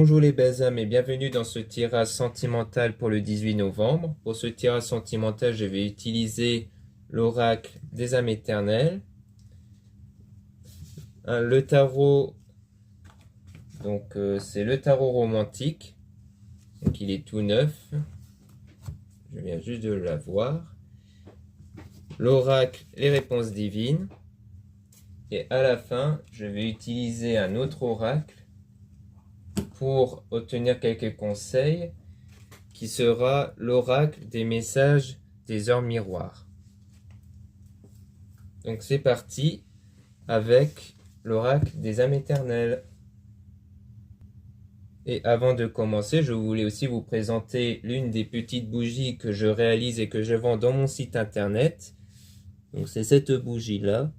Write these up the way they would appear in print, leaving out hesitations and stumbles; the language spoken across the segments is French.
Bonjour les belles âmes et bienvenue dans ce tirage sentimental pour le 18 novembre. Pour ce tirage sentimental, je vais utiliser l'oracle des âmes éternelles. Le tarot, donc c'est le tarot romantique. Donc il est tout neuf. Je viens juste de l'avoir. L'oracle, les réponses divines. Et à la fin, je vais utiliser un autre oracle pour obtenir quelques conseils, qui sera l'oracle des messages des heures miroirs. Donc c'est parti avec l'oracle des âmes éternelles. Et avant de commencer, je voulais aussi vous présenter l'une des petites bougies que je réalise et que je vends dans mon site internet. Donc c'est cette bougie-là.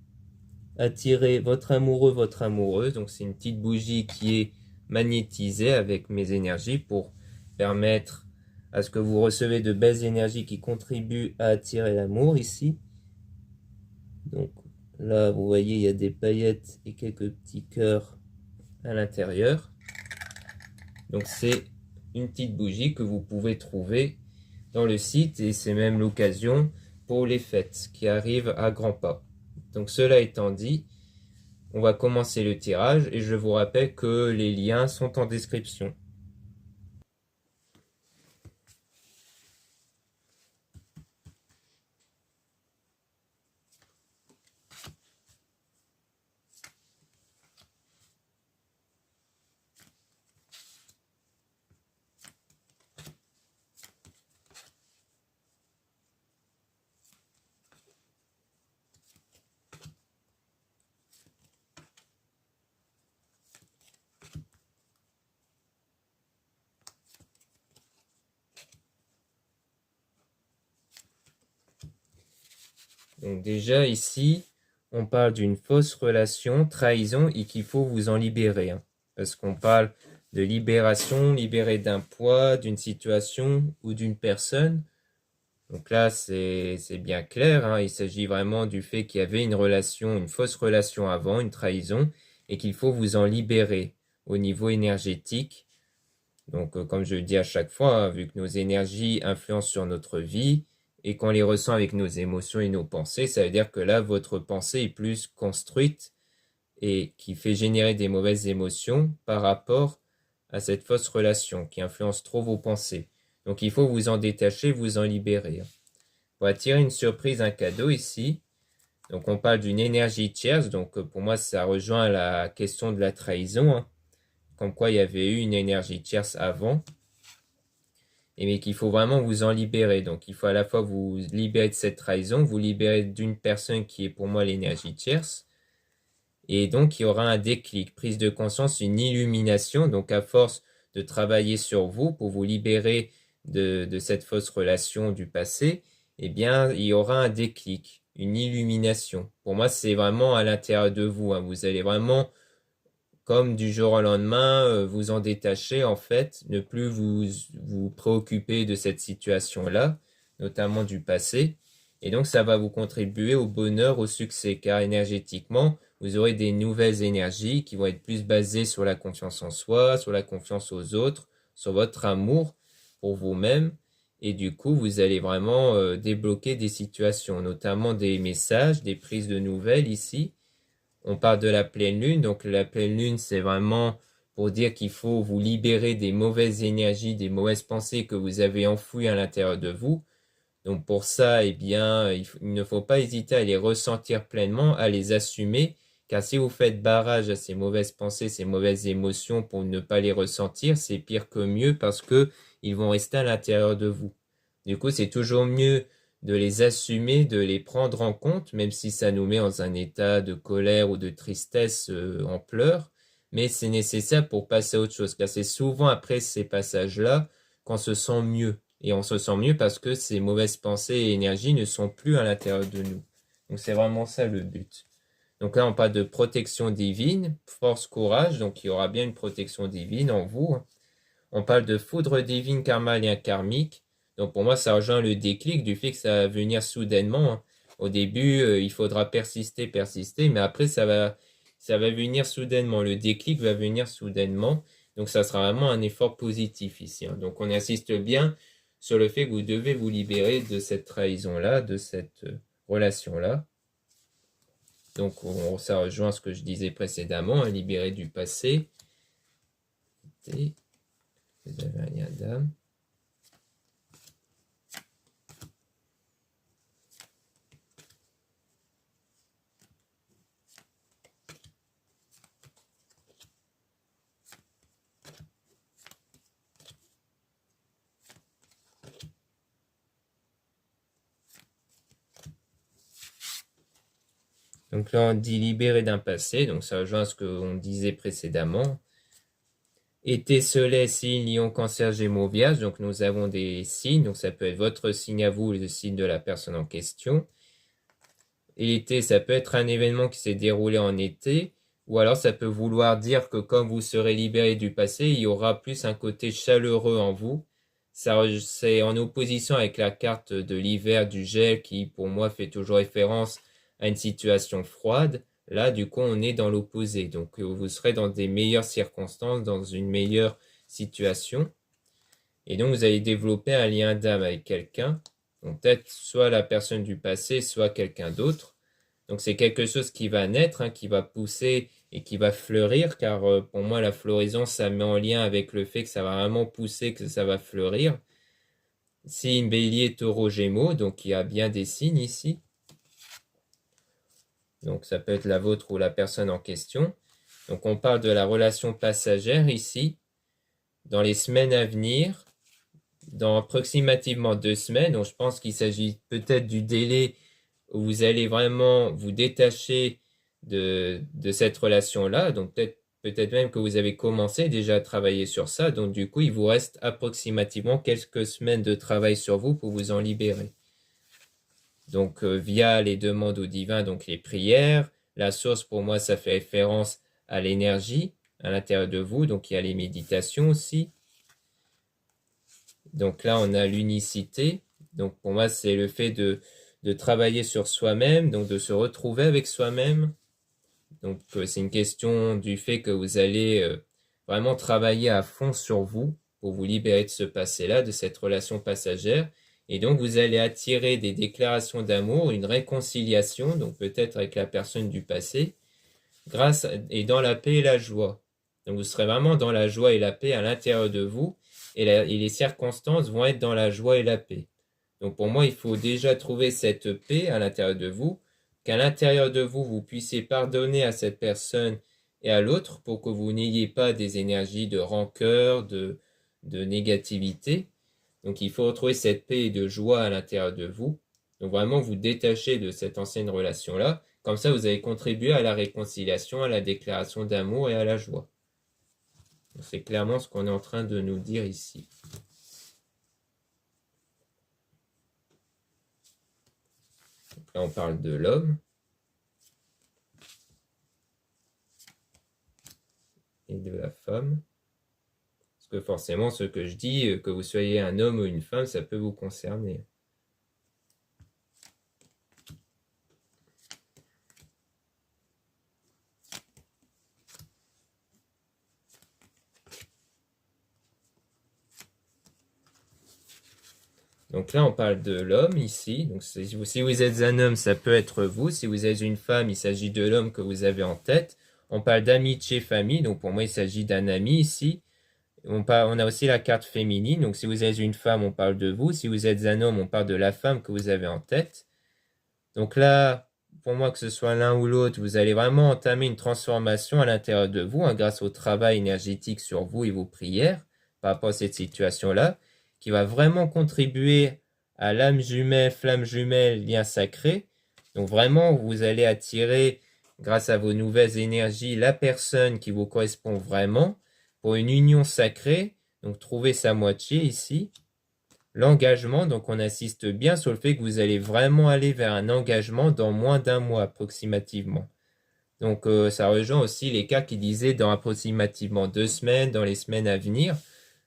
Attirez votre amoureux, votre amoureuse. Donc c'est une petite bougie qui est magnétisée avec mes énergies pour permettre à ce que vous recevez de belles énergies qui contribuent à attirer l'amour ici. Donc là, vous voyez, il y a des paillettes et quelques petits cœurs à l'intérieur. Donc c'est une petite bougie que vous pouvez trouver dans le site et c'est même l'occasion pour les fêtes qui arrivent à grands pas. Donc cela étant dit, on va commencer le tirage et je vous rappelle que les liens sont en description. Donc déjà ici, on parle d'une fausse relation, trahison et qu'il faut vous en libérer. Hein, parce qu'on parle de libération, libérer d'un poids, d'une situation ou d'une personne. Donc là, c'est bien clair. Hein, il s'agit vraiment du fait qu'il y avait une relation, une fausse relation avant, une trahison, et qu'il faut vous en libérer au niveau énergétique. Donc comme je le dis à chaque fois, hein, vu que nos énergies influencent sur notre vie, et qu'on les ressent avec nos émotions et nos pensées, ça veut dire que là, votre pensée est plus construite et qui fait générer des mauvaises émotions par rapport à cette fausse relation qui influence trop vos pensées. Donc il faut vous en détacher, vous en libérer. Pour attirer une surprise, un cadeau ici. Donc on parle d'une énergie tierce, donc pour moi ça rejoint la question de la trahison, hein. Comme quoi il y avait eu une énergie tierce avant. Mais qu'il faut vraiment vous en libérer. Donc il faut à la fois vous libérer de cette trahison, vous libérer d'une personne qui est pour moi l'énergie tierce. Et donc il y aura un déclic, prise de conscience, une illumination. Donc à force de travailler sur vous pour vous libérer de cette fausse relation du passé, eh bien il y aura un déclic, une illumination. Pour moi c'est vraiment à l'intérieur de vous. Hein. Vous allez vraiment comme du jour au lendemain, vous en détacher en fait, ne plus vous préoccuper de cette situation-là, notamment du passé. Et donc ça va vous contribuer au bonheur, au succès, car énergétiquement, vous aurez des nouvelles énergies qui vont être plus basées sur la confiance en soi, sur la confiance aux autres, sur votre amour pour vous-même. Et du coup, vous allez vraiment débloquer des situations, notamment des messages, des prises de nouvelles ici. On parle de la pleine lune, donc la pleine lune, c'est vraiment pour dire qu'il faut vous libérer des mauvaises énergies, des mauvaises pensées que vous avez enfouies à l'intérieur de vous. Donc pour ça, eh bien, il ne faut pas hésiter à les ressentir pleinement, à les assumer, car si vous faites barrage à ces mauvaises pensées, ces mauvaises émotions pour ne pas les ressentir, c'est pire que mieux parce que ils vont rester à l'intérieur de vous. Du coup, c'est toujours mieux de les assumer, de les prendre en compte, même si ça nous met dans un état de colère ou de tristesse en pleurs, mais c'est nécessaire pour passer à autre chose, car c'est souvent après ces passages-là qu'on se sent mieux. Et on se sent mieux parce que ces mauvaises pensées et énergies ne sont plus à l'intérieur de nous. Donc c'est vraiment ça le but. Donc là, on parle de protection divine, force, courage, donc il y aura bien une protection divine en vous. On parle de foudre divine, karma, lien karmique. Donc pour moi, ça rejoint le déclic du fait que ça va venir soudainement. Hein. Au début, il faudra persister, persister, mais après, ça va venir soudainement. Le déclic va venir soudainement. Donc, ça sera vraiment un effort positif ici, hein. Donc, on insiste bien sur le fait que vous devez vous libérer de cette trahison-là, de cette relation-là. Donc, ça rejoint ce que je disais précédemment, hein, libérer du passé. Vous avez un lien d'âme. Donc là, on dit libérer d'un passé, donc ça rejoint ce qu'on disait précédemment. Été, soleil, signe, lion, cancer, gémeaux, vierge. Donc nous avons des signes, donc ça peut être votre signe à vous ou le signe de la personne en question. Et l'été, ça peut être un événement qui s'est déroulé en été, ou alors ça peut vouloir dire que comme vous serez libéré du passé, il y aura plus un côté chaleureux en vous. C'est en opposition avec la carte de l'hiver, du gel, qui pour moi fait toujours référence à une situation froide. Là, du coup, on est dans l'opposé. Donc, vous serez dans des meilleures circonstances, dans une meilleure situation. Et donc, vous allez développer un lien d'âme avec quelqu'un. Donc, peut-être soit la personne du passé, soit quelqu'un d'autre. Donc, c'est quelque chose qui va naître, hein, qui va pousser et qui va fleurir, car pour moi, la floraison, ça met en lien avec le fait que ça va vraiment pousser, que ça va fleurir. Signe bélier, taureau, gémeaux, donc il y a bien des signes ici. Donc ça peut être la vôtre ou la personne en question. Donc on parle de la relation passagère ici. Dans les semaines à venir, dans approximativement 2 semaines, donc je pense qu'il s'agit peut-être du délai où vous allez vraiment vous détacher de cette relation-là. Donc peut-être même que vous avez commencé déjà à travailler sur ça. Donc du coup, il vous reste approximativement quelques semaines de travail sur vous pour vous en libérer. Donc via les demandes au divin, donc les prières. La source, pour moi, ça fait référence à l'énergie à l'intérieur de vous. Donc il y a les méditations aussi. Donc là, on a l'unicité. Donc pour moi, c'est le fait de travailler sur soi-même, donc de se retrouver avec soi-même. Donc c'est une question du fait que vous allez vraiment travailler à fond sur vous pour vous libérer de ce passé-là, de cette relation passagère. Et donc vous allez attirer des déclarations d'amour, une réconciliation, donc peut-être avec la personne du passé, et dans la paix et la joie. Donc vous serez vraiment dans la joie et la paix à l'intérieur de vous, et les circonstances vont être dans la joie et la paix. Donc pour moi, il faut déjà trouver cette paix à l'intérieur de vous, qu'à l'intérieur de vous, vous puissiez pardonner à cette personne et à l'autre pour que vous n'ayez pas des énergies de rancœur, de négativité. Donc il faut retrouver cette paix et de joie à l'intérieur de vous. Donc vraiment vous détacher de cette ancienne relation-là. Comme ça, vous allez contribuer à la réconciliation, à la déclaration d'amour et à la joie. C'est clairement ce qu'on est en train de nous dire ici. Donc là, on parle de l'homme et de la femme. Parce que forcément, ce que je dis, que vous soyez un homme ou une femme, ça peut vous concerner. Donc là, on parle de l'homme ici. Donc si vous êtes un homme, ça peut être vous. Si vous êtes une femme, il s'agit de l'homme que vous avez en tête. On parle d'amitié, famille. Donc pour moi, il s'agit d'un ami ici. On a aussi la carte féminine. Donc si vous êtes une femme, on parle de vous. Si vous êtes un homme, on parle de la femme que vous avez en tête. Donc là, pour moi, que ce soit l'un ou l'autre, vous allez vraiment entamer une transformation à l'intérieur de vous, hein, grâce au travail énergétique sur vous et vos prières par rapport à cette situation-là, qui va vraiment contribuer à l'âme jumelle, flamme jumelle, lien sacré. Donc vraiment, vous allez attirer, grâce à vos nouvelles énergies, la personne qui vous correspond vraiment pour une union sacrée. Donc trouver sa moitié ici. L'engagement, donc on insiste bien sur le fait que vous allez vraiment aller vers un engagement dans moins d'un mois approximativement. Donc ça rejoint aussi les cas qui disaient dans approximativement 2 semaines, dans les semaines à venir.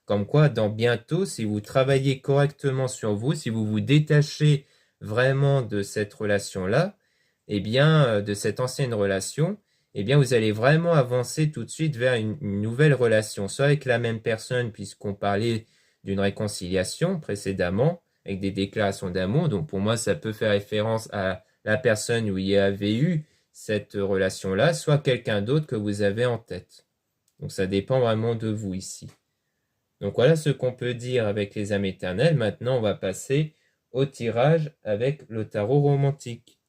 Comme quoi, dans bientôt, si vous travaillez correctement sur vous, si vous vous détachez vraiment de cette relation-là, eh bien, de cette ancienne relation, eh bien, vous allez vraiment avancer tout de suite vers une nouvelle relation, soit avec la même personne, puisqu'on parlait d'une réconciliation précédemment, avec des déclarations d'amour. Donc, pour moi, ça peut faire référence à la personne où il y avait eu cette relation-là, soit quelqu'un d'autre que vous avez en tête. Donc, ça dépend vraiment de vous ici. Donc, voilà ce qu'on peut dire avec les âmes éternelles. Maintenant, on va passer au tirage avec le tarot romantique.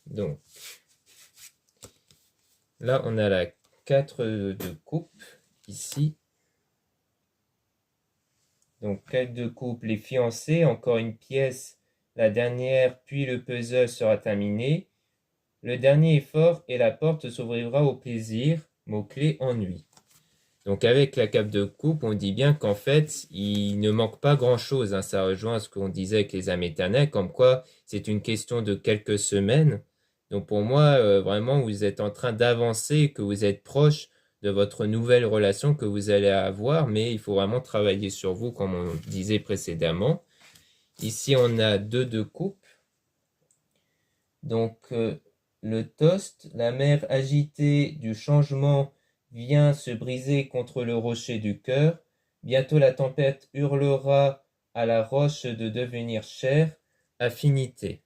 Donc, là, on a la 4 de coupe ici. Donc, 4 de coupe, les fiancés, encore une pièce, la dernière, puis le puzzle sera terminé. Le dernier effort et la porte s'ouvrira au plaisir, mot-clé ennui. Donc, avec la cape de coupe, on dit bien qu'en fait, il ne manque pas grand-chose, hein. Ça rejoint ce qu'on disait avec les âmes éternelles, comme quoi c'est une question de quelques semaines. Donc pour moi, vraiment, vous êtes en train d'avancer, que vous êtes proche de votre nouvelle relation que vous allez avoir, mais il faut vraiment travailler sur vous, comme on disait précédemment. Ici, on a 2 de coupe. Donc, le toast, la mer agitée du changement vient se briser contre le rocher du cœur. Bientôt la tempête hurlera à la roche de devenir chair, affinité.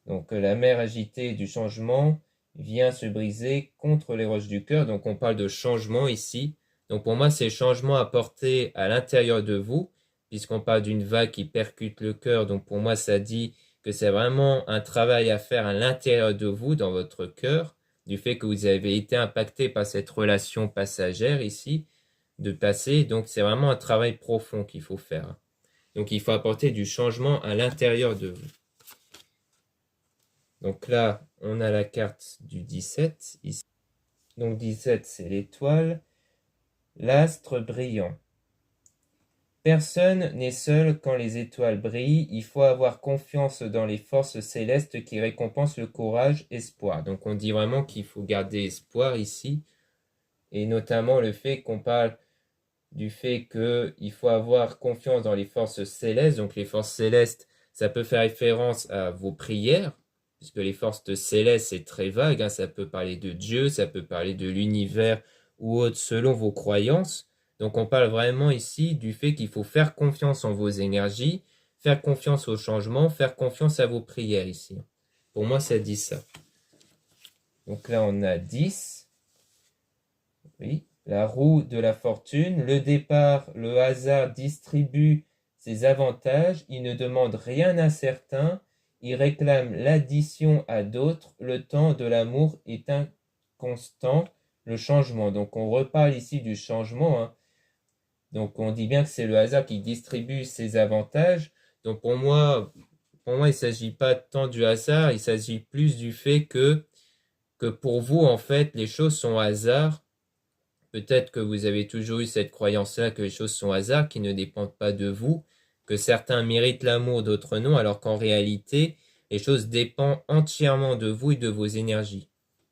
Donc la mer agitée du changement vient se briser contre les roches du cœur. Donc on parle de changement ici. Donc pour moi, c'est changement apporté à l'intérieur de vous, puisqu'on parle d'une vague qui percute le cœur. Donc pour moi, ça dit que c'est vraiment un travail à faire à l'intérieur de vous, dans votre cœur, du fait que vous avez été impacté par cette relation passagère ici, de passé. Donc c'est vraiment un travail profond qu'il faut faire. Donc il faut apporter du changement à l'intérieur de vous. Donc là, on a la carte du 17 ici. Donc 17, c'est l'étoile, l'astre brillant. Personne n'est seul quand les étoiles brillent. Il faut avoir confiance dans les forces célestes qui récompensent le courage, espoir. Donc on dit vraiment qu'il faut garder espoir ici. Et notamment le fait qu'on parle du fait qu'il faut avoir confiance dans les forces célestes. Donc les forces célestes, ça peut faire référence à vos prières, puisque les forces célestes, c'est très vague, hein. Ça peut parler de Dieu, ça peut parler de l'univers ou autre selon vos croyances. Donc on parle vraiment ici du fait qu'il faut faire confiance en vos énergies, faire confiance au changement, faire confiance à vos prières ici. Pour moi, ça dit ça. Donc là, on a 10. Oui, la roue de la fortune. Le départ, le hasard distribue ses avantages. Il ne demande rien à certains. Il réclame l'addition à d'autres. Le temps de l'amour est inconstant. Le changement. Donc on reparle ici du changement, hein. Donc on dit bien que c'est le hasard qui distribue ses avantages. Donc pour moi, il ne s'agit pas tant du hasard, il s'agit plus du fait que pour vous, en fait, les choses sont hasard. Peut-être que vous avez toujours eu cette croyance-là que les choses sont hasard, qui ne dépendent pas de vous, que certains méritent l'amour, d'autres non, alors qu'en réalité, les choses dépendent entièrement de vous et de vos énergies.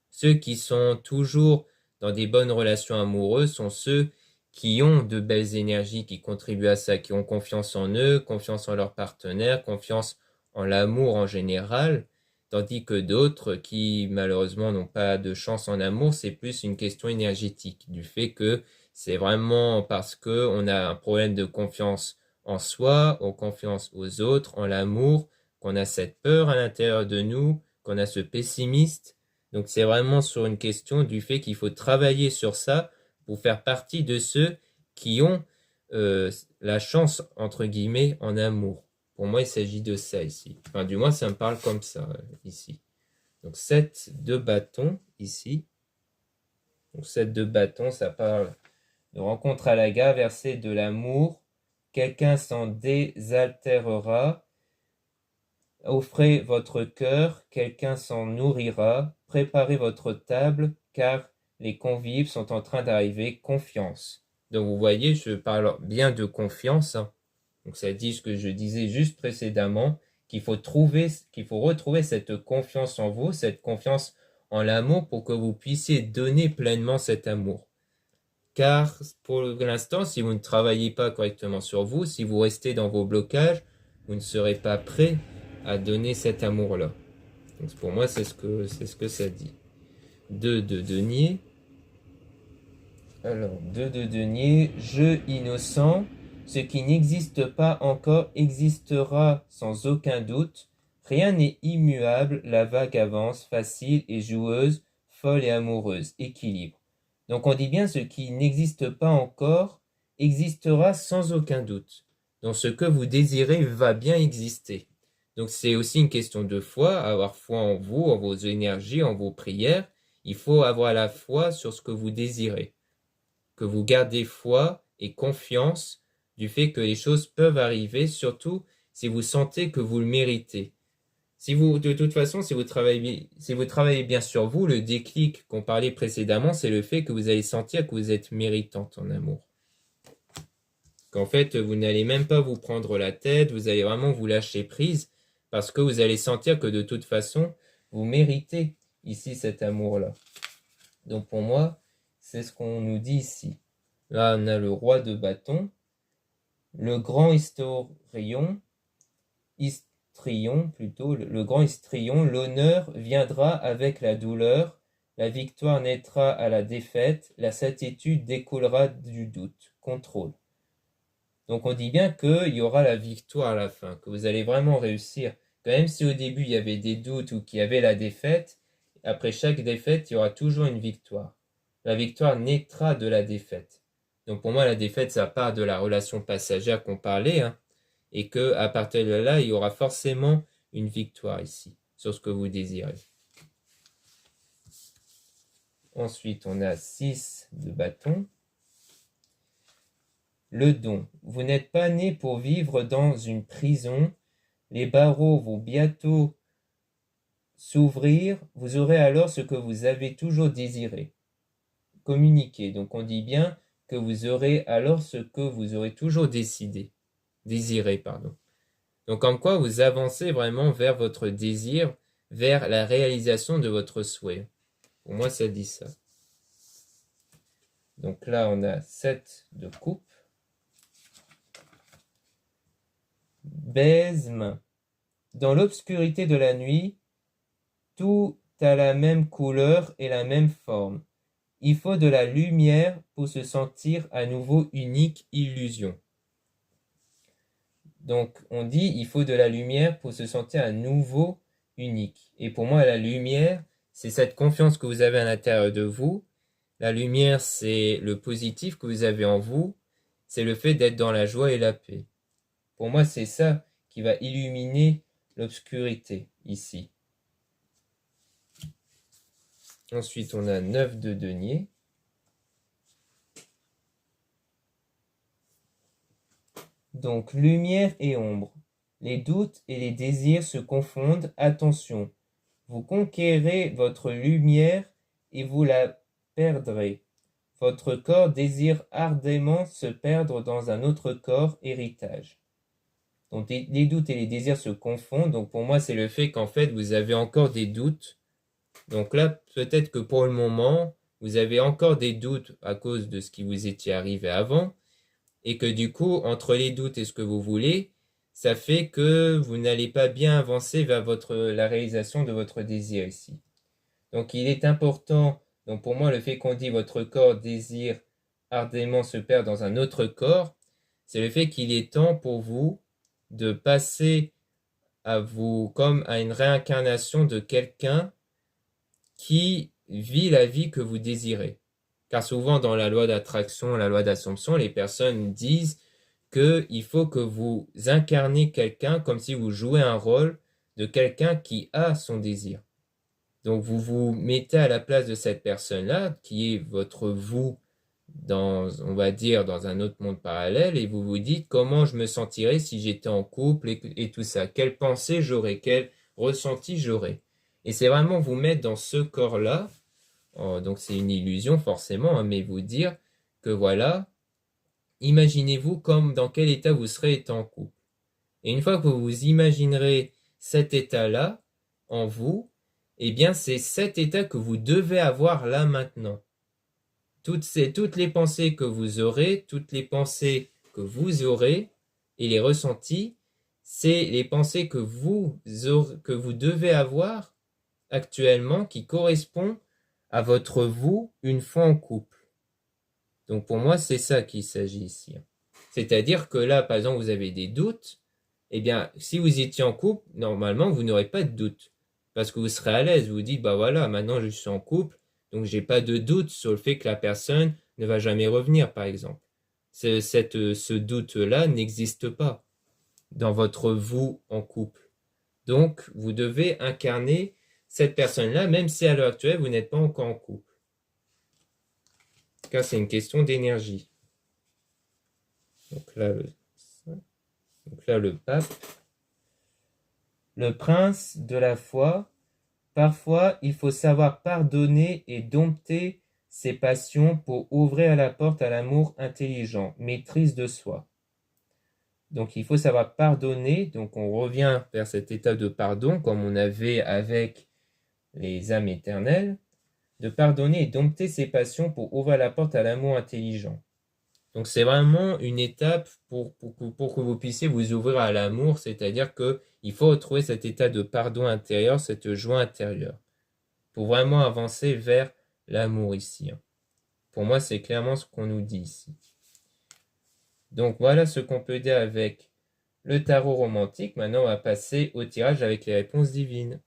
Ceux qui sont toujours dans des bonnes relations amoureuses sont ceux qui ont de belles énergies, qui contribuent à ça, qui ont confiance en eux, confiance en leur partenaire, confiance en l'amour en général, tandis que d'autres qui malheureusement n'ont pas de chance en amour, c'est plus une question énergétique, du fait que c'est vraiment parce que on a un problème de confiance en soi, en confiance aux autres, en l'amour, qu'on a cette peur à l'intérieur de nous, qu'on a ce pessimiste. Donc c'est vraiment sur une question du fait qu'il faut travailler sur ça pour faire partie de ceux qui ont la chance, entre guillemets, en amour. Pour moi, il s'agit de ça ici. Enfin, du moins, ça me parle comme ça, ici. Donc 7 de bâton ici. Donc 7 de bâton, ça parle de rencontre à la gare, verset de l'amour. Quelqu'un s'en désaltérera. Offrez votre cœur, quelqu'un s'en nourrira. Préparez votre table, car les convives sont en train d'arriver. Confiance. Donc vous voyez, je parle bien de confiance. Donc ça dit ce que je disais juste précédemment, qu'il faut retrouver cette confiance en vous, cette confiance en l'amour pour que vous puissiez donner pleinement cet amour. Car pour l'instant, si vous ne travaillez pas correctement sur vous, si vous restez dans vos blocages, vous ne serez pas prêt à donner cet amour-là. Donc pour moi, c'est ce que ça dit. 2 de denier. Alors, 2 de denier, jeu innocent. Ce qui n'existe pas encore existera sans aucun doute. Rien n'est immuable, la vague avance, facile et joueuse, folle et amoureuse, équilibre. Donc on dit bien ce qui n'existe pas encore existera sans aucun doute. Donc ce que vous désirez va bien exister. Donc c'est aussi une question de foi, avoir foi en vous, en vos énergies, en vos prières. Il faut avoir la foi sur ce que vous désirez. Que vous gardez foi et confiance du fait que les choses peuvent arriver, surtout si vous sentez que vous le méritez. De toute façon, si vous travaillez bien sur vous, le déclic qu'on parlait précédemment, c'est le fait que vous allez sentir que vous êtes méritante en amour. Qu'en fait, vous n'allez même pas vous prendre la tête, vous allez vraiment vous lâcher prise, parce que vous allez sentir que de toute façon, vous méritez ici cet amour-là. Donc pour moi, c'est ce qu'on nous dit ici. Là, on a le roi de bâton, le grand histrion plutôt, le grand histrion, l'honneur viendra avec la douleur, la victoire naîtra à la défaite, la certitude découlera du doute, contrôle. Donc on dit bien qu'il y aura la victoire à la fin, que vous allez vraiment réussir. Quand même si au début il y avait des doutes ou qu'il y avait la défaite, après chaque défaite, il y aura toujours une victoire. La victoire naîtra de la défaite. Donc pour moi, la défaite, ça part de la relation passagère qu'on parlait, et que à partir de là, il y aura forcément une victoire ici, sur ce que vous désirez. Ensuite, on a 6 de bâton. Le don. Vous n'êtes pas né pour vivre dans une prison. Les barreaux vont bientôt s'ouvrir. Vous aurez alors ce que vous avez toujours désiré. Communiquer. Donc on dit bien que vous aurez alors ce que vous aurez toujours désiré. Donc comme quoi vous avancez vraiment vers votre désir, vers la réalisation de votre souhait. Pour moi, ça dit ça. Donc là, on a 7 de coupe. Besme. Dans l'obscurité de la nuit, tout a la même couleur et la même forme. Il faut de la lumière pour se sentir à nouveau unique illusion. Donc on dit il faut de la lumière pour se sentir à nouveau unique. Et pour moi, la lumière, c'est cette confiance que vous avez à l'intérieur de vous. La lumière, c'est le positif que vous avez en vous. C'est le fait d'être dans la joie et la paix. Pour moi, c'est ça qui va illuminer l'obscurité ici. Ensuite, on a 9 de denier. Donc, lumière et ombre. Les doutes et les désirs se confondent. Attention, vous conquérez votre lumière et vous la perdrez. Votre corps désire ardemment se perdre dans un autre corps, héritage. Donc les doutes et les désirs se confondent. Donc pour moi, c'est le fait qu'en fait, vous avez encore des doutes. Donc là, peut-être que pour le moment, vous avez encore des doutes à cause de ce qui vous était arrivé avant. Et que du coup, entre les doutes et ce que vous voulez, ça fait que vous n'allez pas bien avancer vers la réalisation de votre désir ici. Donc il est important, donc pour moi, le fait qu'on dit votre corps désire ardemment se perdre dans un autre corps, c'est le fait qu'il est temps pour vous de passer à vous comme à une réincarnation de quelqu'un qui vit la vie que vous désirez. Car souvent dans la loi d'attraction, la loi d'assomption, les personnes disent qu'il faut que vous incarnez quelqu'un comme si vous jouez un rôle de quelqu'un qui a son désir. Donc vous vous mettez à la place de cette personne-là, qui est votre vous dans, on va dire, dans un autre monde parallèle, et vous vous dites comment je me sentirais si j'étais en couple et tout ça. Quelle pensée j'aurais, quel ressenti j'aurais. Et c'est vraiment vous mettre dans ce corps-là, donc c'est une illusion forcément, hein, mais vous dire que voilà, imaginez-vous comme dans quel état vous serez étant en couple. Et une fois que vous vous imaginerez cet état-là en vous, eh bien c'est cet état que vous devez avoir là maintenant. Toutes les pensées que vous aurez, toutes les pensées que vous aurez et les ressentis, c'est les pensées que vous devez avoir actuellement qui correspondent à votre vous une fois en couple. Donc pour moi, c'est ça qu'il s'agit ici. C'est-à-dire que là, par exemple, vous avez des doutes, eh bien, si vous étiez en couple, normalement, vous n'aurez pas de doute. Parce que vous serez à l'aise, vous vous dites, bah voilà, maintenant je suis en couple, donc j'ai pas de doute sur le fait que la personne ne va jamais revenir, par exemple. Ce doute-là n'existe pas dans votre vous en couple. Donc, vous devez incarner cette personne-là, même si à l'heure actuelle, vous n'êtes pas encore en couple. Car c'est une question d'énergie. Donc là, le pape. Le prince de la foi. Parfois, il faut savoir pardonner et dompter ses passions pour ouvrir la porte à l'amour intelligent, maîtrise de soi. Donc, il faut savoir pardonner. Donc, on revient vers cet état de pardon, comme on avait avec les âmes éternelles, de pardonner et dompter ses passions pour ouvrir la porte à l'amour intelligent. Donc c'est vraiment une étape pour que vous puissiez vous ouvrir à l'amour, c'est-à-dire qu'il faut retrouver cet état de pardon intérieur, cette joie intérieure, pour vraiment avancer vers l'amour ici. Pour moi, c'est clairement ce qu'on nous dit ici. Donc voilà ce qu'on peut dire avec le tarot romantique. Maintenant, on va passer au tirage avec les réponses divines.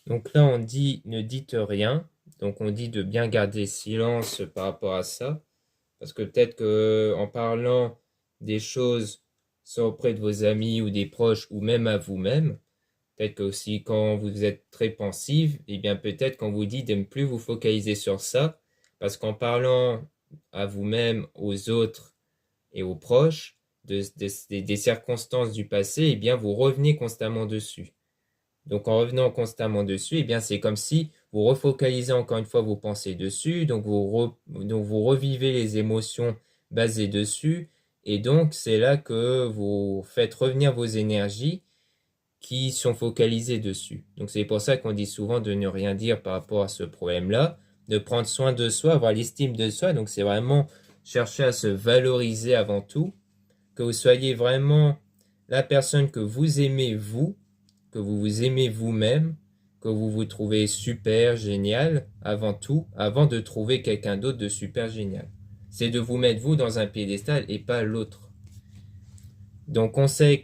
Donc là, on dit ne dites rien. Donc on dit de bien garder silence par rapport à ça. Parce que peut-être qu'en parlant des choses, soit auprès de vos amis ou des proches, ou même à vous-même, peut-être que aussi quand vous êtes très pensive, eh bien peut-être qu'on vous dit de ne plus vous focaliser sur ça. Parce qu'en parlant à vous-même, aux autres et aux proches, des circonstances du passé, eh bien vous revenez constamment dessus. Donc en revenant constamment dessus, eh bien c'est comme si vous refocalisez encore une fois vos pensées dessus, donc vous revivez les émotions basées dessus, et donc c'est là que vous faites revenir vos énergies qui sont focalisées dessus. Donc c'est pour ça qu'on dit souvent de ne rien dire par rapport à ce problème-là, de prendre soin de soi, avoir l'estime de soi, donc c'est vraiment chercher à se valoriser avant tout, que vous soyez vraiment la personne que vous aimez vous, que vous vous aimez vous-même, que vous vous trouvez super génial avant tout, avant de trouver quelqu'un d'autre de super génial. C'est de vous mettre vous dans un piédestal et pas l'autre. Donc conseil,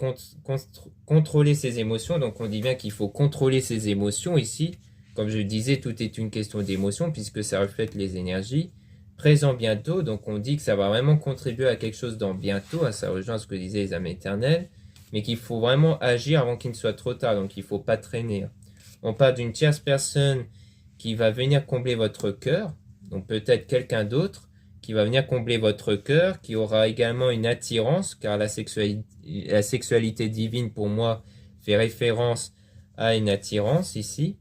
contrôler ses émotions. Donc on dit bien qu'il faut contrôler ses émotions ici. Comme je disais, tout est une question d'émotion puisque ça reflète les énergies. Présent bientôt, donc on dit que ça va vraiment contribuer à quelque chose dans bientôt, ça rejoint ce que disaient les âmes éternelles, mais qu'il faut vraiment agir avant qu'il ne soit trop tard, donc il ne faut pas traîner. On parle d'une tierce personne qui va venir combler votre cœur, donc peut-être quelqu'un d'autre qui va venir combler votre cœur, qui aura également une attirance, car la sexualité divine pour moi fait référence à une attirance ici,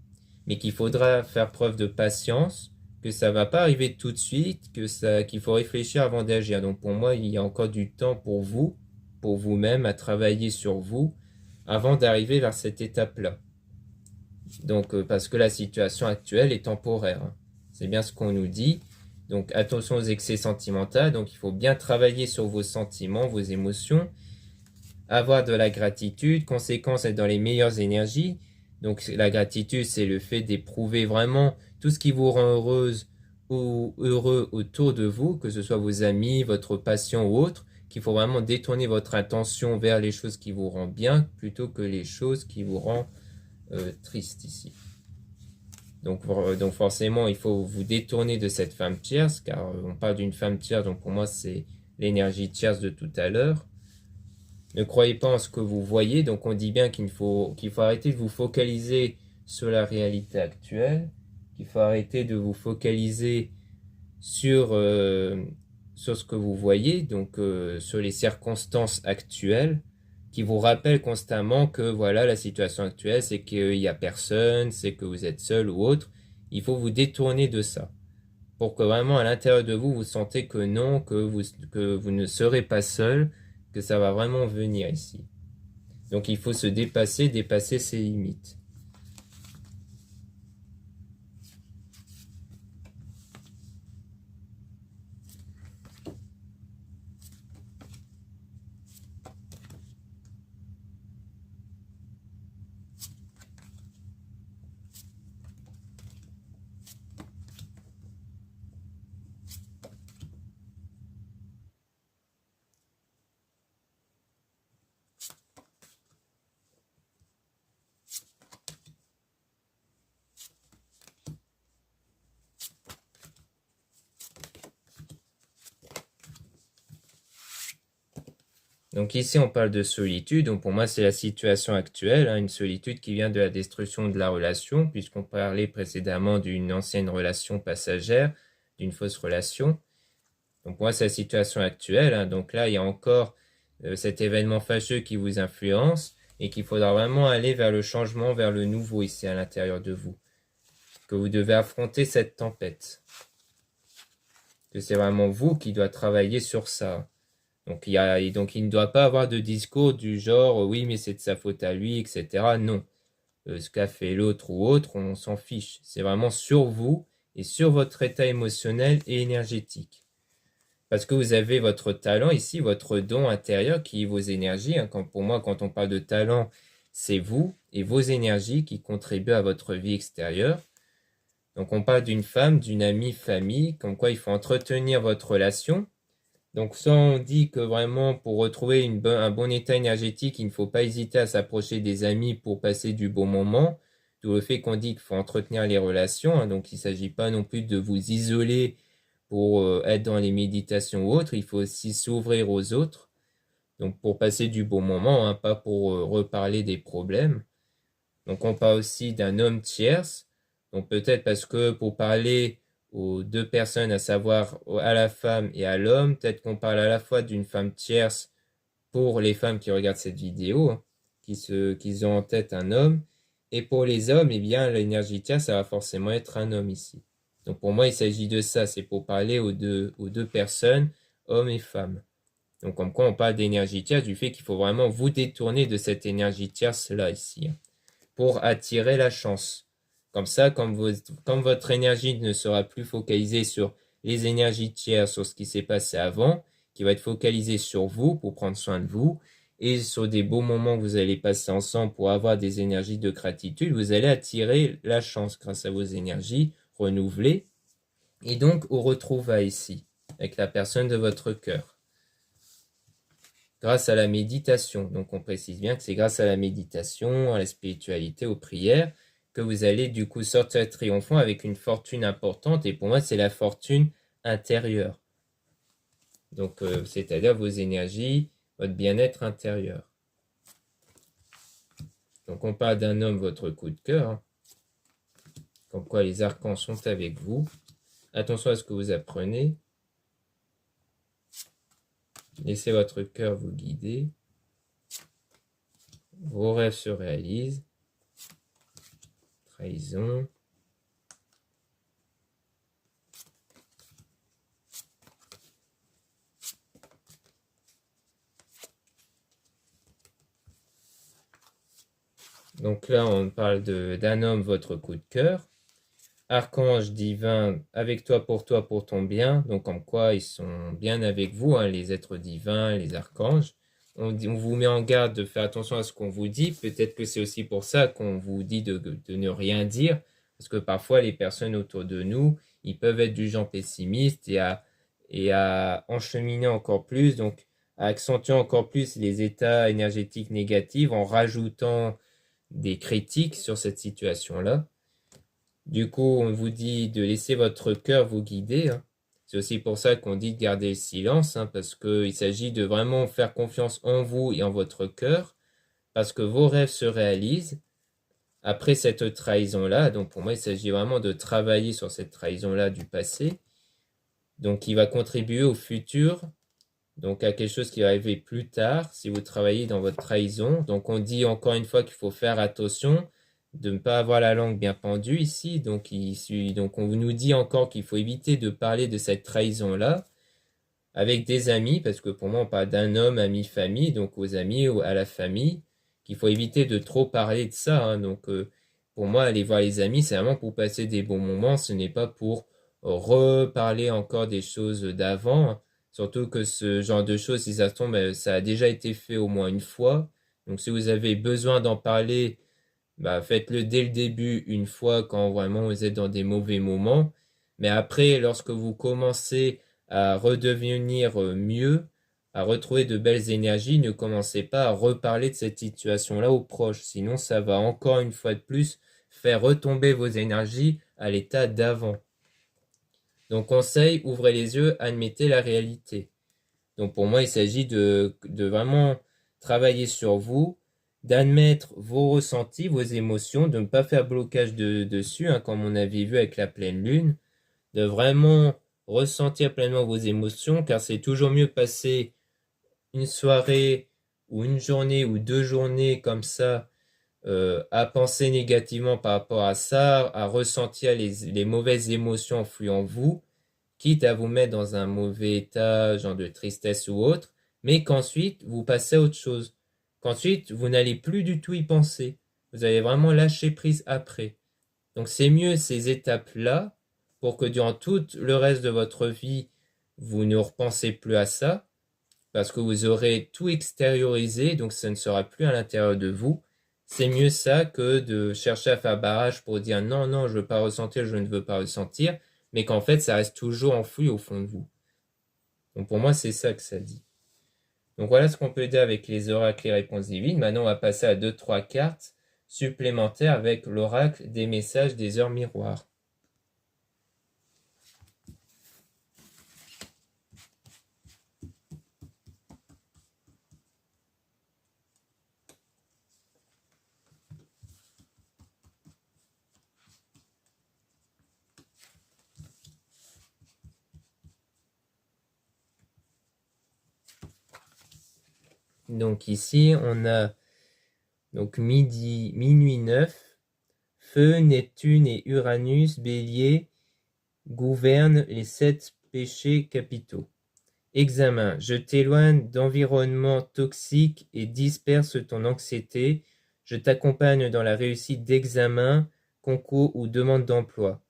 mais qu'il faudra faire preuve de patience, que ça va pas arriver tout de suite, qu'il faut réfléchir avant d'agir. Donc pour moi, il y a encore du temps pour vous, pour vous-même, à travailler sur vous, avant d'arriver vers cette étape-là. Donc parce que la situation actuelle est temporaire. C'est bien ce qu'on nous dit. Donc attention aux excès sentimentaux. Donc il faut bien travailler sur vos sentiments, vos émotions. Avoir de la gratitude. Conséquence, être dans les meilleures énergies. Donc la gratitude, c'est le fait d'éprouver vraiment tout ce qui vous rend heureuse ou heureux autour de vous, que ce soit vos amis, votre passion ou autre, qu'il faut vraiment détourner votre attention vers les choses qui vous rendent bien plutôt que les choses qui vous rendent triste ici. Donc forcément, il faut vous détourner de cette femme tierce, car on parle d'une femme tierce, donc pour moi c'est l'énergie tierce de tout à l'heure. Ne croyez pas en ce que vous voyez, donc on dit bien qu'il faut arrêter de vous focaliser sur la réalité actuelle, qu'il faut arrêter de vous focaliser sur ce que vous voyez, donc sur les circonstances actuelles, qui vous rappellent constamment que voilà, la situation actuelle, c'est qu'il n'y a personne, c'est que vous êtes seul ou autre. Il faut vous détourner de ça, pour que vraiment à l'intérieur de vous, vous sentez que non, que vous ne serez pas seul, que ça va vraiment venir ici. Donc il faut se dépasser ses limites. Donc ici, on parle de solitude. Donc pour moi, c'est la situation actuelle, hein, une solitude qui vient de la destruction de la relation, puisqu'on parlait précédemment d'une ancienne relation passagère, d'une fausse relation. Donc pour moi, c'est la situation actuelle, hein. Donc là, il y a encore cet événement fâcheux qui vous influence et qu'il faudra vraiment aller vers le changement, vers le nouveau ici à l'intérieur de vous. Que vous devez affronter cette tempête. Que c'est vraiment vous qui doit travailler sur ça. Donc il ne doit pas avoir de discours du genre oui mais c'est de sa faute à lui, etc. Non. Ce qu'a fait l'autre ou autre, on s'en fiche. C'est vraiment sur vous et sur votre état émotionnel et énergétique. Parce que vous avez votre talent ici, votre don intérieur qui est vos énergies, hein. Pour moi, quand on parle de talent, c'est vous et vos énergies qui contribuent à votre vie extérieure. Donc on parle d'une femme, d'une amie, famille, comme quoi il faut entretenir votre relation. Donc ça, on dit que vraiment pour retrouver un bon état énergétique, il ne faut pas hésiter à s'approcher des amis pour passer du bon moment. D'où le fait qu'on dit qu'il faut entretenir les relations, hein. Donc il ne s'agit pas non plus de vous isoler pour être dans les méditations ou autres. Il faut aussi s'ouvrir aux autres. Donc pour passer du bon moment, hein, pas pour reparler des problèmes. Donc on parle aussi d'un homme tierce. Donc peut-être parce que pour parler aux deux personnes, à savoir à la femme et à l'homme, peut-être qu'on parle à la fois d'une femme tierce pour les femmes qui regardent cette vidéo, hein, qui ont en tête un homme, et pour les hommes, eh bien l'énergie tierce, ça va forcément être un homme ici. Donc pour moi, il s'agit de ça, c'est pour parler aux deux personnes, hommes et femmes. Donc comme quoi on parle d'énergie tierce, du fait qu'il faut vraiment vous détourner de cette énergie tierce-là ici, hein, pour attirer la chance. Comme ça, comme votre énergie ne sera plus focalisée sur les énergies tierces, sur ce qui s'est passé avant, qui va être focalisée sur vous pour prendre soin de vous, et sur des beaux moments que vous allez passer ensemble pour avoir des énergies de gratitude, vous allez attirer la chance grâce à vos énergies renouvelées, et donc au retrouvailles ici, avec la personne de votre cœur. Grâce à la méditation. Donc on précise bien que c'est grâce à la méditation, à la spiritualité, aux prières, que vous allez du coup sortir triomphant avec une fortune importante. Et pour moi, c'est la fortune intérieure. Donc c'est-à-dire vos énergies, votre bien-être intérieur. Donc on parle d'un homme, votre coup de cœur, hein. Comme quoi les arcans sont avec vous. Attention à ce que vous apprenez. Laissez votre cœur vous guider. Vos rêves se réalisent. Trahison. Donc là, on parle d'un homme, votre coup de cœur. archanges divins avec toi, pour ton bien. Donc, comme quoi ils sont bien avec vous, hein, les êtres divins, les archanges. On vous met en garde de faire attention à ce qu'on vous dit. Peut-être que c'est aussi pour ça qu'on vous dit de ne rien dire. Parce que parfois, les personnes autour de nous, ils peuvent être du genre pessimiste et à encheminer encore plus, donc à accentuer encore plus les états énergétiques négatifs en rajoutant des critiques sur cette situation-là. Du coup, on vous dit de laisser votre cœur vous guider, hein. C'est aussi pour ça qu'on dit de garder le silence, hein, parce qu'il s'agit de vraiment faire confiance en vous et en votre cœur, parce que vos rêves se réalisent après cette trahison-là. Donc pour moi, il s'agit vraiment de travailler sur cette trahison-là du passé, donc qui va contribuer au futur, donc à quelque chose qui va arriver plus tard si vous travaillez dans votre trahison. Donc on dit encore une fois qu'il faut faire attention de ne pas avoir la langue bien pendue ici. Donc on nous dit encore qu'il faut éviter de parler de cette trahison-là avec des amis, parce que pour moi on parle d'un homme, ami, famille, donc aux amis ou à la famille, qu'il faut éviter de trop parler de ça, hein. Donc pour moi aller voir les amis, c'est vraiment pour passer des bons moments, ce n'est pas pour reparler encore des choses d'avant, hein. Surtout que ce genre de choses, si ça se tombe, ça a déjà été fait au moins une fois. Donc si vous avez besoin d'en parler, bah, faites-le dès le début, une fois quand vraiment vous êtes dans des mauvais moments. Mais après, lorsque vous commencez à redevenir mieux, à retrouver de belles énergies, ne commencez pas à reparler de cette situation-là aux proches. Sinon, ça va encore une fois de plus faire retomber vos énergies à l'état d'avant. Donc, conseil, ouvrez les yeux, admettez la réalité. Donc, pour moi, il s'agit de vraiment travailler sur vous, d'admettre vos ressentis, vos émotions, de ne pas faire blocage dessus, hein, comme on avait vu avec la pleine lune, de vraiment ressentir pleinement vos émotions, car c'est toujours mieux passer une soirée ou une journée ou 2 journées comme ça à penser négativement par rapport à ça, à ressentir les mauvaises émotions enfouies en vous, quitte à vous mettre dans un mauvais état, genre de tristesse ou autre, mais qu'ensuite vous passez à autre chose, qu'ensuite vous n'allez plus du tout y penser, vous allez vraiment lâcher prise après. Donc c'est mieux ces étapes-là pour que durant tout le reste de votre vie, vous ne repensez plus à ça, parce que vous aurez tout extériorisé, donc ça ne sera plus à l'intérieur de vous. C'est mieux ça que de chercher à faire barrage pour dire non, non, je ne veux pas ressentir, je ne veux pas ressentir, mais qu'en fait ça reste toujours enfoui au fond de vous. Donc pour moi, c'est ça que ça dit. Donc voilà ce qu'on peut dire avec les oracles et réponses divines. Maintenant, on va passer à 2-3 cartes supplémentaires avec l'oracle des messages des heures miroirs. Donc ici, on a donc minuit 9, Feu, Neptune et Uranus, Bélier, gouvernent les 7 péchés capitaux. Examen. Je t'éloigne d'environnements toxiques et disperse ton anxiété. Je t'accompagne dans la réussite d'examens, concours ou demande d'emploi.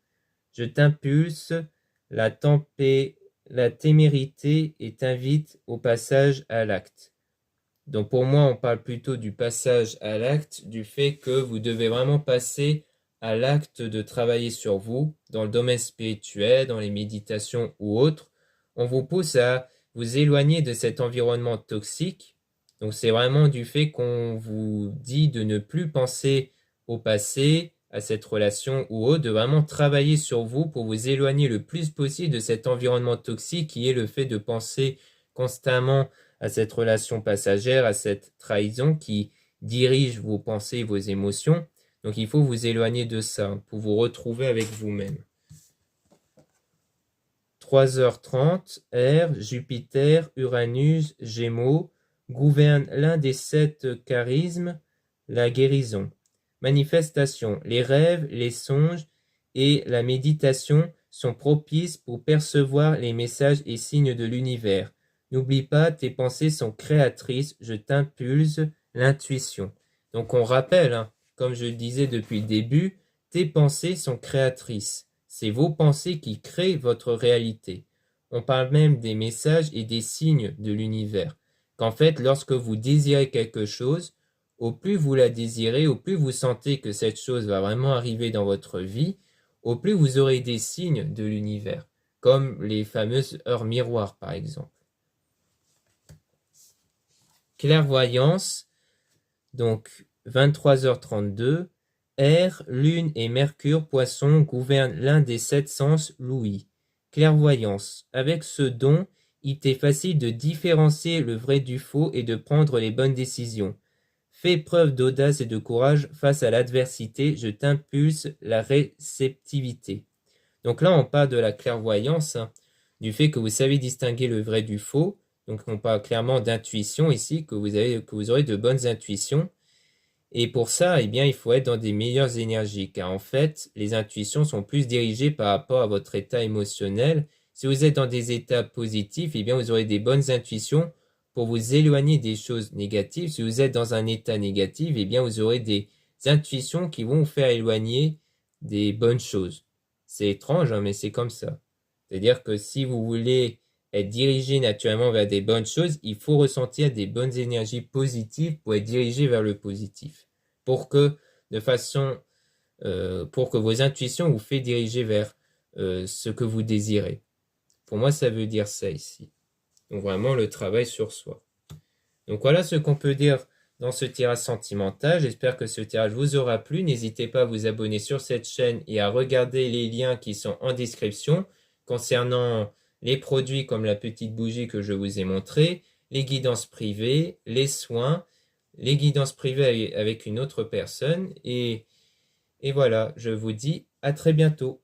Je t'impulse la témérité et t'invite au passage à l'acte. Donc pour moi, on parle plutôt du passage à l'acte, du fait que vous devez vraiment passer à l'acte de travailler sur vous, dans le domaine spirituel, dans les méditations ou autres. On vous pousse à vous éloigner de cet environnement toxique. Donc c'est vraiment du fait qu'on vous dit de ne plus penser au passé, à cette relation ou autre, de vraiment travailler sur vous pour vous éloigner le plus possible de cet environnement toxique qui est le fait de penser constamment à cette relation passagère, à cette trahison qui dirige vos pensées, vos émotions. Donc il faut vous éloigner de ça pour vous retrouver avec vous-même. 3h30, R, Jupiter, Uranus, Gémeaux, gouverne l'un des 7 charismes, la guérison. Manifestation. Les rêves, les songes et la méditation sont propices pour percevoir les messages et signes de l'univers. N'oublie pas, tes pensées sont créatrices, je t'impulse l'intuition. Donc on rappelle, hein, comme je le disais depuis le début, tes pensées sont créatrices. C'est vos pensées qui créent votre réalité. On parle même des messages et des signes de l'univers. Qu'en fait, lorsque vous désirez quelque chose, au plus vous la désirez, au plus vous sentez que cette chose va vraiment arriver dans votre vie, au plus vous aurez des signes de l'univers, comme les fameuses heures miroirs par exemple. Clairvoyance, donc 23h32, Air, Lune et Mercure, Poisson gouvernent l'un des 7 sens l'ouïe. Clairvoyance, avec ce don, il t'est facile de différencier le vrai du faux et de prendre les bonnes décisions. Fais preuve d'audace et de courage face à l'adversité, je t'impulse la réceptivité. Donc là, on parle de la clairvoyance, hein, du fait que vous savez distinguer le vrai du faux. Donc on parle clairement d'intuition ici, que vous aurez de bonnes intuitions. Et pour ça, eh bien, il faut être dans des meilleures énergies, car en fait, les intuitions sont plus dirigées par rapport à votre état émotionnel. Si vous êtes dans des états positifs, eh bien, vous aurez des bonnes intuitions pour vous éloigner des choses négatives. Si vous êtes dans un état négatif, eh bien, vous aurez des intuitions qui vont vous faire éloigner des bonnes choses. C'est étrange, hein, mais c'est comme ça. C'est-à-dire que si vous voulez être dirigé naturellement vers des bonnes choses, il faut ressentir des bonnes énergies positives pour être dirigé vers le positif. Pour que, pour que vos intuitions vous fassent diriger vers ce que vous désirez. Pour moi, ça veut dire ça ici. Donc vraiment le travail sur soi. Donc voilà ce qu'on peut dire dans ce tirage sentimental. J'espère que ce tirage vous aura plu. N'hésitez pas à vous abonner sur cette chaîne et à regarder les liens qui sont en description concernant les produits comme la petite bougie que je vous ai montré, les guidances privées, les soins, les guidances privées avec une autre personne. Et voilà, je vous dis à très bientôt.